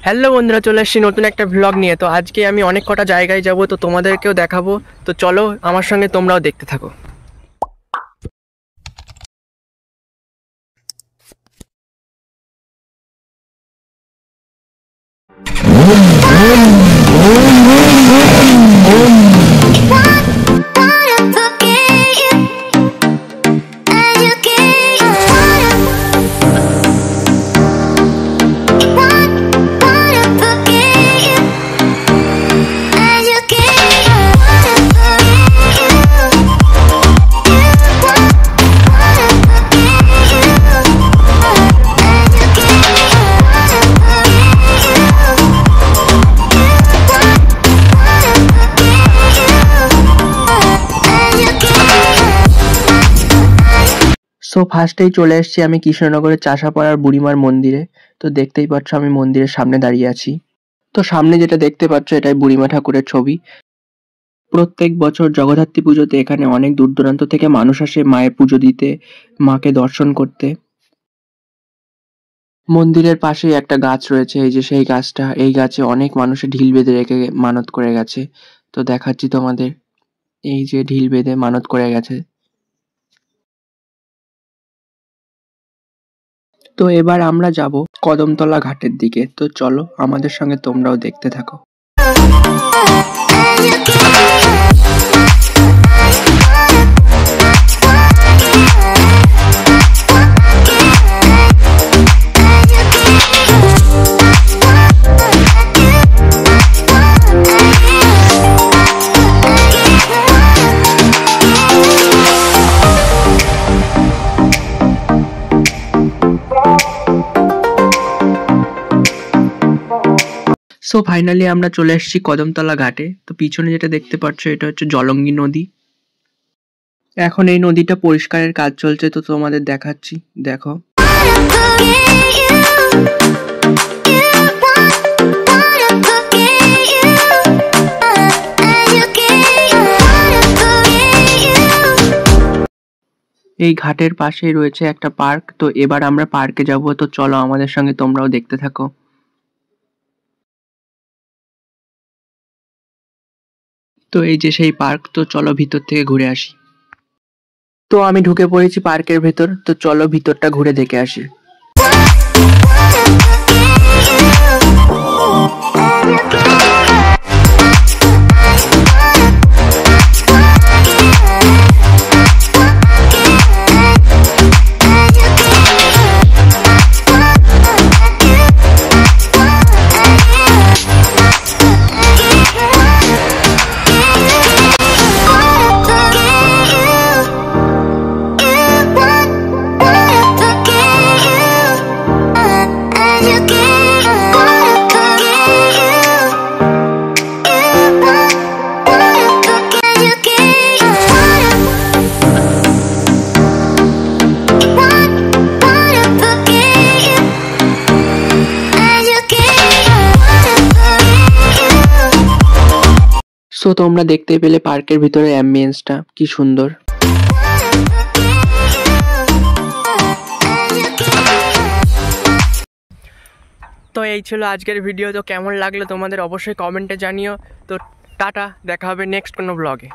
Hello বন্ধুরা, চলে এসেছি নতুন একটা ভ্লগ নিয়ে। তো আজকে আমি অনেক কটা জায়গায় যাব, তো তোমাদেরকেও দেখাবো। তো চলো আমার সঙ্গে তোমরাও দেখতে থাকো। সো ফার্স্টেই চলে এসেছি আমি কৃষ্ণনগরের চাষাপাড়ার বুড়িমার মন্দিরে। তো দেখতেই পাচ্ছ আমি মন্দিরের সামনে দাঁড়িয়ে আছি। তো সামনে যেটা দেখতে পাচ্ছ এটাই বুড়িমা ঠাকুরের ছবি। প্রত্যেক বছর জগদ্ধাত্রী পুজোতে এখানে অনেক দূর দূরান্ত থেকে মানুষ আসে মায়ের পুজো দিতে, মাকে দর্শন করতে। মন্দিরের পাশেই একটা গাছ রয়েছে, এই যে সেই গাছটা। এই গাছে অনেক মানুষে ঢিল বেঁধে রেখে মানত করে গেছে। তো দেখাচ্ছি তোমাদের, এই যে ঢিল বেঁধে মানত করে গেছে। তো এবার আমরা যাব কদমতলা ঘাটের দিকে। তো চলো আমাদের সঙ্গে তোমরাও দেখতে থাকো। সো ফাইনালি আমরা চলে এসেছি কদমতলা ঘাটে। তো পিছনে যেটা দেখতে পাচ্ছ এটা হচ্ছে জলঙ্গি নদী। এখন এই নদীটা পরিষ্কারের কাজ চলছে, তো তোমাদের দেখাচ্ছি, দেখো। এই ঘাটের পাশেই রয়েছে একটা পার্ক। তো এবার আমরা পার্কে যাব। তো চলো আমাদের সঙ্গে তোমরাও দেখতে থাকো। তো এই যে সেই পার্ক, তো চলো ভিতর থেকে ঘুরে আসি। তো আমি ঢুকে পড়েছি পার্কের ভেতর। তো চলো ভিতরটা ঘুরে দেখে আসি। সো তোমরা দেখতে পেলে পার্কের ভিতরে অ্যাম্বিয়েন্সটা কি সুন্দর। তো এই ছিল আজকের ভিডিও। তো কেমন লাগলো তোমাদের অবশ্যই কমেন্টে জানিও। তো টাটা, দেখা হবে নেক্সট কোনো ব্লগে।